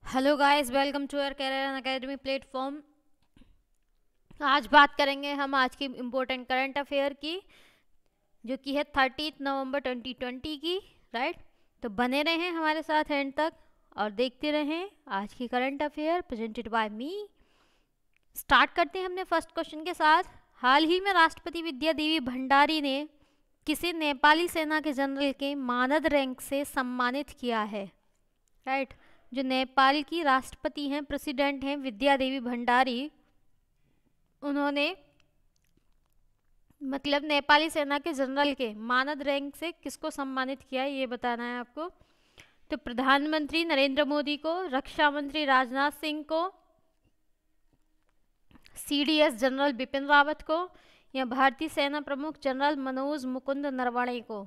Hello guys, welcome to our career and academy platform. आज बात करेंगे हम आज की इम्पोर्टेंट करंट अफेयर की, जो कि है 30 नवंबर 2020 की। राइट, तो बने रहें हमारे साथ एंड तक और देखते रहें आज की current affair presented by me. Start करते हैं हमने फर्स्ट क्वेश्चन के साथ। हाल ही में राष्ट्रपति विद्या देवी भंडारी ने किसे नेपाली सेना के जनरल के मानद रैंक से सम्मानित किया है? राइट, जो नेपाल की राष्ट्रपति हैं, प्रेसिडेंट हैं विद्या देवी भंडारी, उन्होंने मतलब नेपाली सेना के जनरल के मानद रैंक से किसको सम्मानित किया है, ये बताना है आपको। तो प्रधानमंत्री नरेंद्र मोदी को, रक्षा मंत्री राजनाथ सिंह को, सीडीएस जनरल बिपिन रावत को, या भारतीय सेना प्रमुख जनरल मनोज मुकुंद नरवणे को?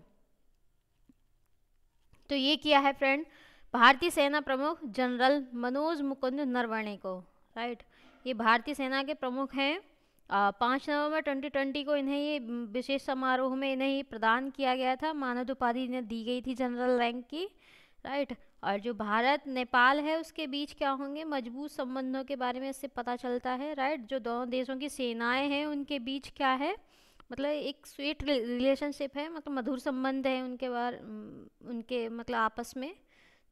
तो ये किया है फ्रेंड भारतीय सेना प्रमुख जनरल मनोज मुकुंद नरवणे को। राइट, ये भारतीय सेना के प्रमुख हैं। 5 नवंबर 2020 को इन्हें ये विशेष समारोह में इन्हें ये प्रदान किया गया था, मानद उपाधि इन्हें दी गई थी जनरल रैंक की। राइट, और जो भारत नेपाल है उसके बीच क्या होंगे मजबूत संबंधों के बारे में इससे पता चलता है। राइट, जो दोनों देशों की सेनाएं हैं उनके बीच क्या है, मतलब एक स्वीट रिलेशनशिप है, मतलब मधुर संबंध है उनके मतलब आपस में।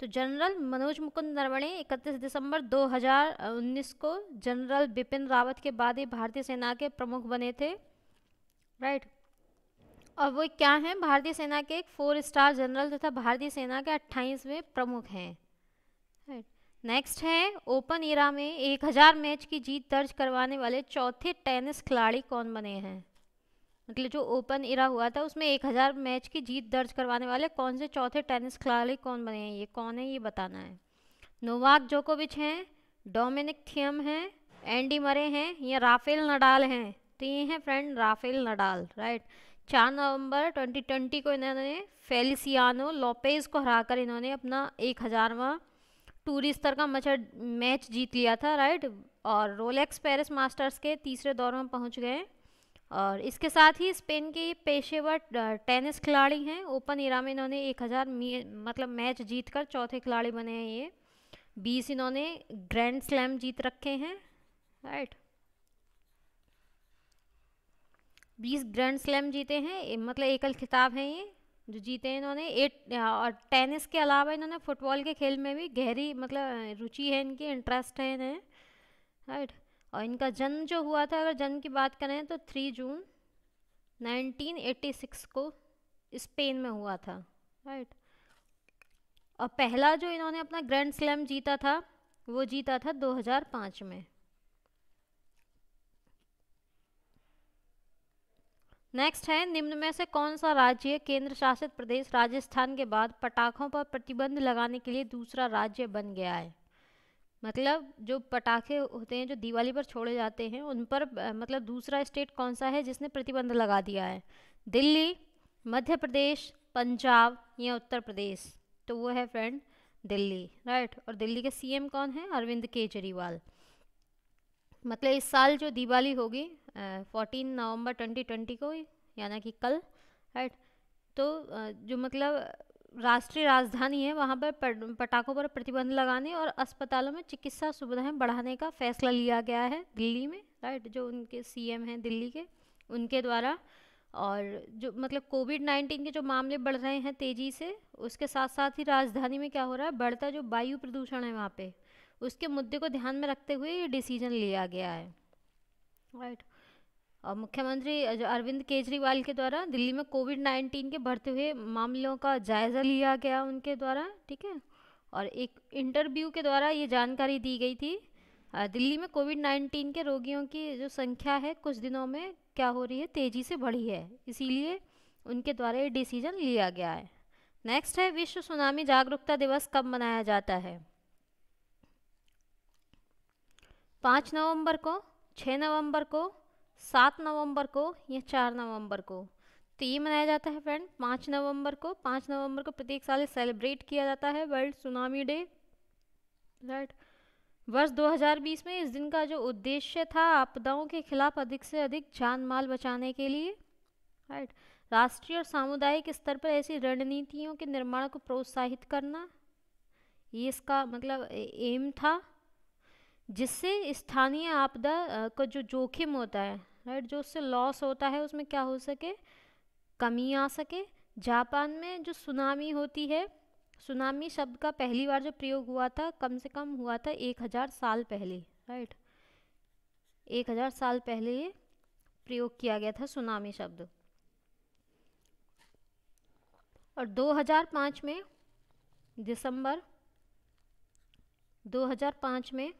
तो जनरल मनोज मुकुंद नरवणे 31 दिसंबर 2019 को जनरल बिपिन रावत के बाद ही भारतीय सेना के प्रमुख बने थे। राइट, और वो क्या हैं, भारतीय सेना के एक 4 स्टार जनरल तथा भारतीय सेना के 28वें प्रमुख हैं। राइट, नेक्स्ट है ओपन इरा में 1000 मैच की जीत दर्ज करवाने वाले चौथे टेनिस खिलाड़ी कौन बने हैं? मतलब जो ओपन इरा हुआ था उसमें 1000 मैच की जीत दर्ज करवाने वाले कौन से चौथे टेनिस खिलाड़ी कौन बने हैं, ये कौन है ये बताना है। नोवाक जोकोविच हैं, डोमिनिक थियम हैं, एंडी मरे हैं, या राफेल नडाल हैं? तो ये हैं फ्रेंड राफेल नडाल। राइट, 4 नवंबर 2020 को इन्होंने फेलिसियानो लोपेज को हराकर इन्होंने अपना 1000वां टूर स्तर का मैच जीत लिया था। राइट, और रोलेक्स पेरिस मास्टर्स के तीसरे दौर में पहुंच गए। और इसके साथ ही स्पेन के पेशेवर टेनिस खिलाड़ी हैं, ओपन इरा में इन्होंने 1000 मतलब मैच जीतकर चौथे खिलाड़ी बने हैं ये। 20 इन्होंने ग्रैंड स्लैम जीत रखे हैं। राइट, 20 ग्रैंड स्लैम जीते हैं, मतलब एकल खिताब हैं ये जो जीते हैं इन्होंने। 8 और टेनिस के अलावा इन्होंने फुटबॉल के खेल में भी गहरी मतलब रुचि है इनकी, इंटरेस्ट है इन्हें। राइट, और इनका जन्म जो हुआ था, अगर जन्म की बात करें तो 3 जून 1986 को स्पेन में हुआ था। राइट, और पहला जो इन्होंने अपना ग्रैंड स्लैम जीता था वो जीता था 2005 में। नेक्स्ट है, निम्न में से कौन सा राज्य केंद्र शासित प्रदेश राजस्थान के बाद पटाखों पर प्रतिबंध लगाने के लिए दूसरा राज्य बन गया है? मतलब जो पटाखे होते हैं जो दिवाली पर छोड़े जाते हैं उन पर मतलब दूसरा स्टेट कौन सा है जिसने प्रतिबंध लगा दिया है? दिल्ली, मध्य प्रदेश, पंजाब, या उत्तर प्रदेश? तो वो है फ्रेंड दिल्ली। राइट, और दिल्ली के सीएम कौन है? अरविंद केजरीवाल। मतलब इस साल जो दिवाली होगी 14 नवंबर 2020 को, यानी कि कल। राइट, तो जो मतलब राष्ट्रीय राजधानी है वहाँ पर पटाखों पर प्रतिबंध लगाने और अस्पतालों में चिकित्सा सुविधाएं बढ़ाने का फैसला लिया गया है दिल्ली में। राइट, जो उनके सीएम हैं दिल्ली के, उनके द्वारा। और जो मतलब कोविड-19 के जो मामले बढ़ रहे हैं तेज़ी से, उसके साथ साथ ही राजधानी में क्या हो रहा है, बढ़ता जो वायु प्रदूषण है वहाँ पे, उसके मुद्दे को ध्यान में रखते हुए ये डिसीजन लिया गया है। राइट, और मुख्यमंत्री अरविंद केजरीवाल के द्वारा दिल्ली में कोविड-19 के बढ़ते हुए मामलों का जायज़ा लिया गया उनके द्वारा। ठीक है, और एक इंटरव्यू के द्वारा ये जानकारी दी गई थी। दिल्ली में कोविड-19 के रोगियों की जो संख्या है कुछ दिनों में क्या हो रही है, तेज़ी से बढ़ी है, इसीलिए उनके द्वारा ये डिसीजन लिया गया है। नेक्स्ट है, विश्व सुनामी जागरूकता दिवस कब मनाया जाता है? 5 नवंबर को, 6 नवंबर को, 7 नवंबर को, या 4 नवंबर को? तो ये मनाया जाता है फ्रेंड 5 नवंबर को। 5 नवंबर को प्रत्येक साल सेलिब्रेट किया जाता है वर्ल्ड सुनामी डे। राइट, वर्ष 2020 में इस दिन का जो उद्देश्य था आपदाओं के खिलाफ अधिक से अधिक जान माल बचाने के लिए। राइट, राष्ट्रीय और सामुदायिक स्तर पर ऐसी रणनीतियों के निर्माण को प्रोत्साहित करना, ये इसका मतलब एम था, जिससे स्थानीय आपदा का जो जोखिम होता है, राइट, जो उससे लॉस होता है उसमें क्या हो सके, कमी आ सके। जापान में जो सुनामी होती है, सुनामी शब्द का पहली बार जो प्रयोग हुआ था कम से कम हुआ था 1000 साल पहले, राइट, 1000 साल पहले ये प्रयोग किया गया था सुनामी शब्द। और 2005 में, दिसंबर 2005 में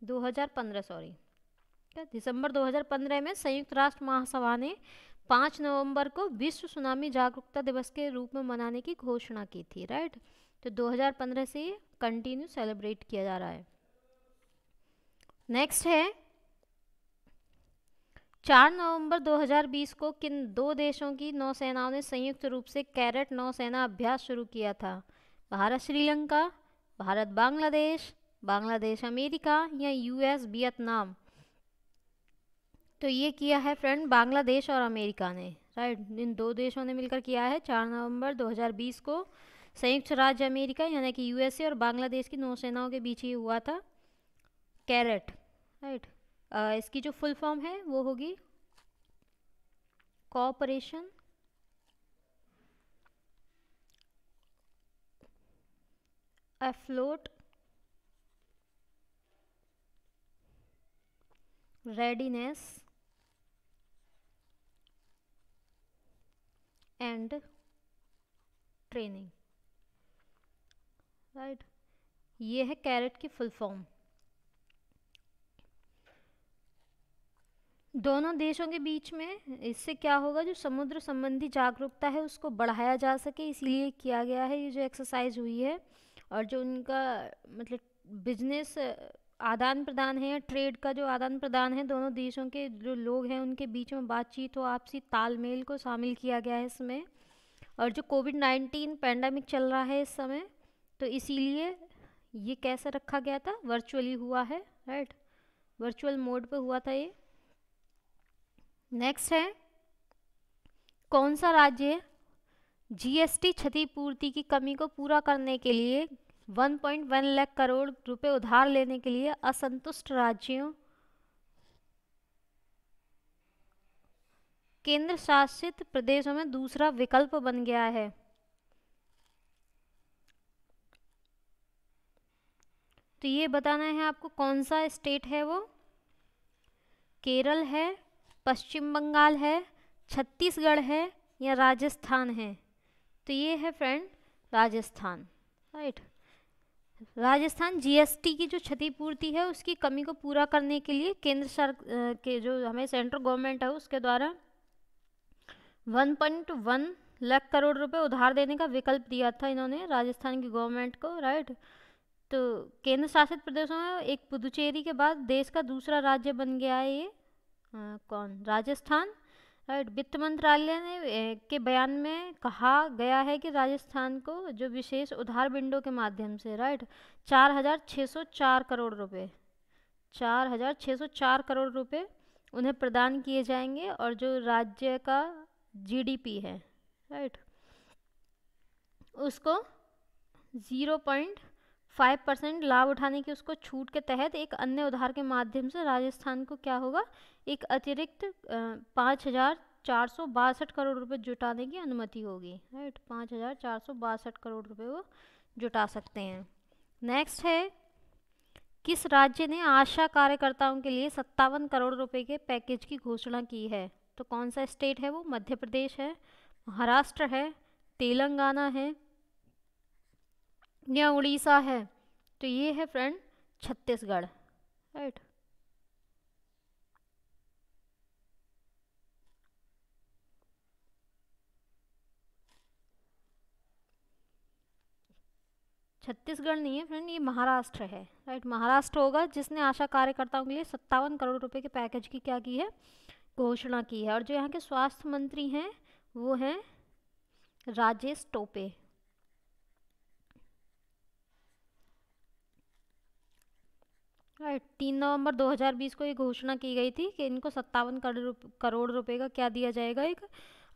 2015 सॉरी, दिसंबर 2015 में संयुक्त राष्ट्र महासभा ने 5 नवंबर को विश्व सुनामी जागरूकता दिवस के रूप में मनाने की घोषणा की थी, राइट। तो 2015 से ये कंटिन्यू सेलिब्रेट किया जा रहा है। नेक्स्ट है 4 नवंबर 2020 को किन दो देशों की नौसेनाओं ने संयुक्त रूप से कैरेट नौसेना अभ्यास शुरू किया था? भारत श्रीलंका, भारत बांग्लादेश, बांग्लादेश अमेरिका या यूएस वियतनाम? तो ये किया है फ्रेंड बांग्लादेश और अमेरिका ने, राइट, इन दो देशों ने मिलकर किया है। 4 नवंबर 2020 को संयुक्त राज्य अमेरिका यानी कि यूएसए और बांग्लादेश की नौसेनाओं के बीच ही हुआ था कैरेट, राइट। इसकी जो फुल फॉर्म है वो होगी cooperation afloat readiness and training, right, ये है कैरेट की फुल फॉर्म। दोनों देशों के बीच में इससे क्या होगा, जो समुद्र संबंधी जागरूकता है उसको बढ़ाया जा सके, इसीलिए किया गया है ये जो एक्सरसाइज हुई है। और जो उनका मतलब बिजनेस आदान प्रदान है, ट्रेड का जो आदान प्रदान है, दोनों देशों के जो लोग हैं उनके बीच में बातचीत हो, आपसी तालमेल को शामिल किया गया है इसमें। और जो कोविड-19 पैंडेमिक चल रहा है इस समय, तो इसीलिए ये कैसे रखा गया था, वर्चुअली हुआ है, राइट, वर्चुअल मोड पे हुआ था ये। नेक्स्ट है कौन सा राज्य जीएसटी क्षतिपूर्ति की कमी को पूरा करने के लिए 1.1 लाख करोड़ रुपए उधार लेने के लिए असंतुष्ट राज्यों, केंद्र शासित प्रदेशों में दूसरा विकल्प बन गया है? तो ये बताना है आपको कौन सा स्टेट है वो। केरल है, पश्चिम बंगाल है, छत्तीसगढ़ है या राजस्थान है? तो ये है friend Rajasthan, right. Rajasthan GST की जो क्षतिपूर्ति है उसकी कमी को पूरा करने के लिए केंद्र सरकार के जो हमें सेंट्रल गवर्नमेंट है उसके द्वारा 1.1 लाख करोड़ रुपए उधार देने का विकल्प दिया था इन्होंने राजस्थान की गवर्नमेंट को, राइट। तो केंद्र शासित प्रदेशों में एक पुदुचेरी के बाद देश का दूसरा राज्य बन गया है ये, कौन, राजस्थान, राइट। वित्त मंत्रालय ने के बयान में कहा गया है कि राजस्थान को जो विशेष उधार विंडो के माध्यम से, राइट, 4,604 करोड़ रुपए, 4,604 करोड़ रुपए उन्हें प्रदान किए जाएंगे। और जो राज्य का जीडीपी है, राइट, उसको 0.5% लाभ उठाने की उसको छूट के तहत एक अन्य उधार के माध्यम से राजस्थान को क्या होगा, एक अतिरिक्त 5,462 करोड़ रुपए जुटाने की अनुमति होगी, राइट। 5,462 करोड़ रुपए वो जुटा सकते हैं। नेक्स्ट है किस राज्य ने आशा कार्यकर्ताओं के लिए 57 करोड़ रुपए के पैकेज की घोषणा की है? तो कौन सा स्टेट है वो, मध्य प्रदेश है, महाराष्ट्र है, तेलंगाना है या उड़ीसा है? तो ये है फ्रेंड छत्तीसगढ़, राइट। छत्तीसगढ़ नहीं है फ्रेंड, ये महाराष्ट्र है, राइट। महाराष्ट्र होगा जिसने आशा कार्यकर्ताओं के लिए 57 करोड़ रुपए के पैकेज की क्या की है, घोषणा की है। और जो यहाँ के स्वास्थ्य मंत्री हैं वो हैं राजेश टोपे, राइट। 3 नवंबर 2020 को ये घोषणा की गई थी कि इनको 57 करोड़ रुपए का क्या दिया जाएगा, एक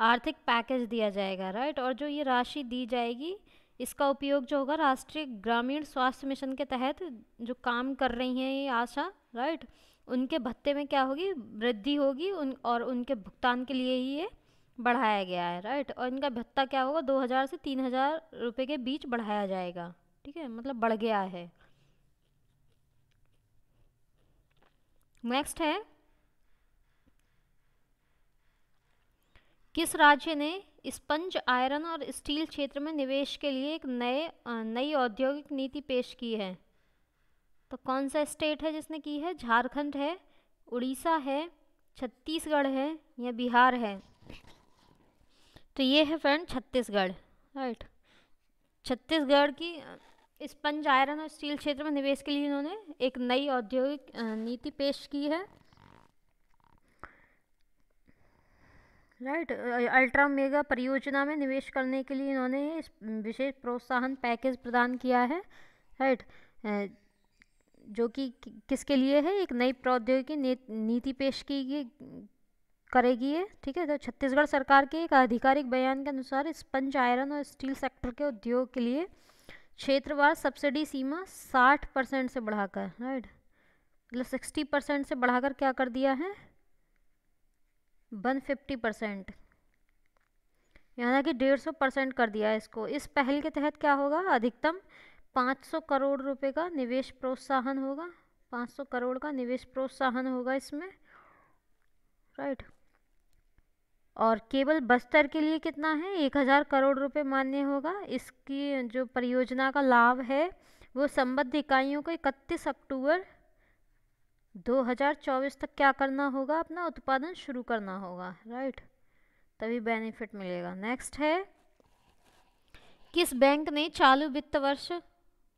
आर्थिक पैकेज दिया जाएगा, राइट। और जो ये राशि दी जाएगी इसका उपयोग जो होगा राष्ट्रीय ग्रामीण स्वास्थ्य मिशन के तहत जो काम कर रही हैं ये आशा, राइट, उनके भत्ते में क्या होगी, वृद्धि होगी और उनके भुगतान के लिए ही ये बढ़ाया गया है, राइट। और इनका भत्ता क्या होगा, 2000 से 3000 रुपये के बीच बढ़ाया जाएगा, ठीक है, मतलब बढ़ गया है। नेक्स्ट है, किस राज्य ने स्पंज आयरन और स्टील क्षेत्र में निवेश के लिए एक नई औद्योगिक नीति पेश की है? तो कौन सा स्टेट है जिसने की है? झारखंड है, उड़ीसा है, छत्तीसगढ़ है या बिहार है? तो ये है फ्रेंड छत्तीसगढ़, राइट। छत्तीसगढ़ की स्पंज आयरन और स्टील क्षेत्र में निवेश के लिए इन्होंने एक नई औद्योगिक नीति पेश की है, राइट। अल्ट्रा मेगा परियोजना में निवेश करने के लिए इन्होंने विशेष प्रोत्साहन पैकेज प्रदान किया है, राइट, जो कि किसके लिए है, एक नई प्रौद्योगिकी नीति पेश की करेगी है, ठीक है। तो छत्तीसगढ़ सरकार के एक आधिकारिक बयान के अनुसार स्पंज आयरन और स्टील सेक्टर के उद्योग के लिए क्षेत्रवार सब्सिडी सीमा 60% से बढ़ाकर, राइट, मतलब 60% से बढ़ाकर क्या कर दिया है, 150%, यानी कि 150% कर दिया है इसको। इस पहल के तहत क्या होगा, अधिकतम 500 करोड़ रुपए का निवेश प्रोत्साहन होगा, 500 करोड़ का निवेश प्रोत्साहन होगा इसमें, राइट। और केवल बस्तर के लिए कितना है, 1000 करोड़ रुपए मान्य होगा। इसकी जो परियोजना का लाभ है वो संबद्ध इकाइयों को 31 अक्टूबर 2024 तक क्या करना होगा, अपना उत्पादन शुरू करना होगा, राइट, तभी बेनिफिट मिलेगा। नेक्स्ट है, किस बैंक ने चालू वित्त वर्ष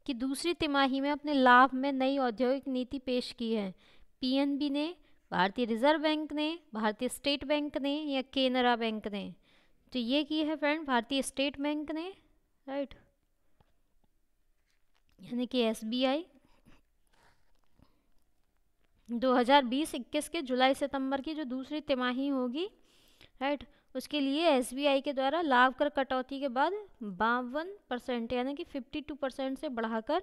की दूसरी तिमाही में अपने लाभ में नई औद्योगिक नीति पेश की है? पीएनबी ने, भारतीय रिजर्व बैंक ने, भारतीय स्टेट बैंक ने या केनरा बैंक ने? तो ये की है फ्रेंड भारतीय स्टेट बैंक ने, राइट, यानी कि एसबीआई। 2020-21 के जुलाई सितंबर की जो दूसरी तिमाही होगी, राइट, उसके लिए एसबीआई के द्वारा लाभ कर कटौती के बाद 52% यानी कि 52% से बढ़ाकर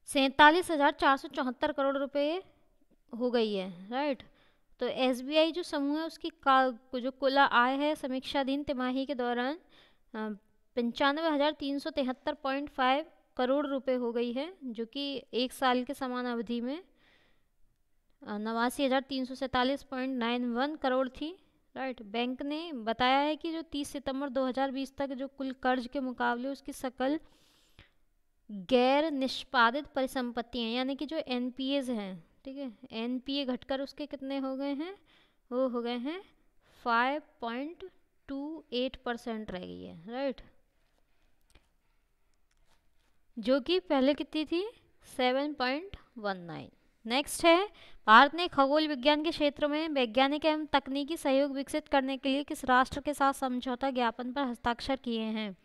47,474 करोड़ रुपए हो गई है, राइट। तो एसबीआई जो समूह है उसकी जो कुल आय है समीक्षाधीन तिमाही के दौरान 95,373.5 करोड़ रुपए हो गई है, जो कि एक साल के समान अवधि में 89,347.91 करोड़ थी, राइट। बैंक ने बताया है कि जो 30 सितंबर 2020 तक जो कुल कर्ज के मुकाबले उसकी सकल गैर निष्पादित परिसंपत्तियां यानी कि जो एनपीएज हैं, ठीक है, एनपीए घटकर उसके कितने हो गए हैं, वो हो गए हैं 5.28% रह गई है, राइट, जो कि पहले कितनी थी 7.19। नेक्स्ट है, भारत ने खगोल विज्ञान के क्षेत्र में वैज्ञानिक एवं तकनीकी सहयोग विकसित करने के लिए किस राष्ट्र के साथ समझौता ज्ञापन पर हस्ताक्षर किए हैं?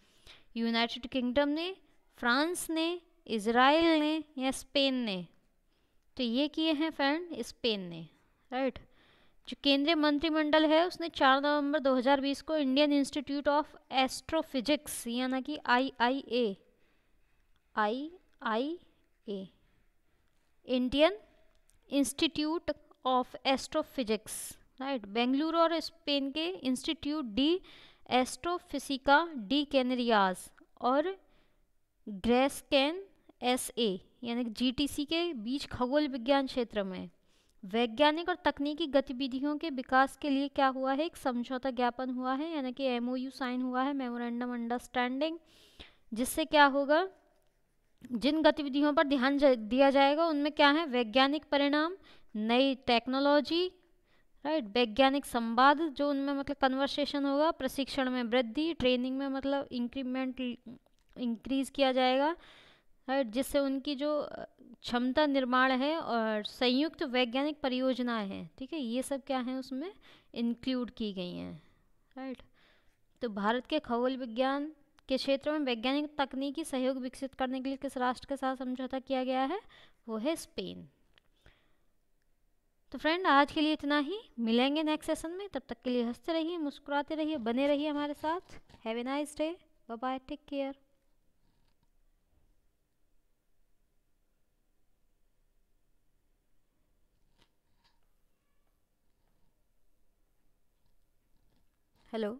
यूनाइटेड किंगडम ने, फ्रांस ने, इजराइल ने या स्पेन ने? तो ये किए हैं फ्रेंड स्पेन ने, राइट। जो केंद्रीय मंत्रिमंडल है उसने 4 नवंबर 2020 को इंडियन इंस्टीट्यूट ऑफ एस्ट्रोफिजिक्स यानी कि IIA Indian institute of astrophysics, right, Bengaluru और स्पेन के इंस्टीट्यूट डी एस्ट्रोफिजिका डी कैनरियाज और ग्रेस्केन एसए यानी जीटीसी के बीच खगोल विज्ञान क्षेत्र में वैज्ञानिक और तकनीकी गतिविधियों के विकास के लिए क्या हुआ है, एक समझौता ज्ञापन हुआ है, यानी कि एमओयू साइन हुआ है, मेमोरेंडम अंडरस्टैंडिंग, जिससे क्या होगा, जिन गतिविधियों पर ध्यान दिया जाएगा उनमें क्या है, वैज्ञानिक परिणाम, नई टेक्नोलॉजी, राइट, वैज्ञानिक संवाद जो उनमें मतलब कन्वर्सेशन होगा, प्रशिक्षण में वृद्धि, ट्रेनिंग में मतलब इंक्रीमेंट इंक्रीज किया जाएगा, राइट, जिससे उनकी जो क्षमता निर्माण है और संयुक्त वैज्ञानिक परियोजनाएं हैं, ठीक है, ये सब क्या है उसमें इंक्लूड की गई हैं, राइट। तो भारत के खगोल विज्ञान के क्षेत्र में वैज्ञानिक तकनीकी सहयोग विकसित करने के लिए किस राष्ट्र के साथ समझौता किया गया है, वो है स्पेन। तो फ्रेंड आज के लिए इतना ही, मिलेंगे नेक्स्ट सेशन में। तब तक के लिए हंसते रहिए, मुस्कुराते रहिए, बने रहिए हमारे साथ। Have a nice day, bye bye, take care. Hello.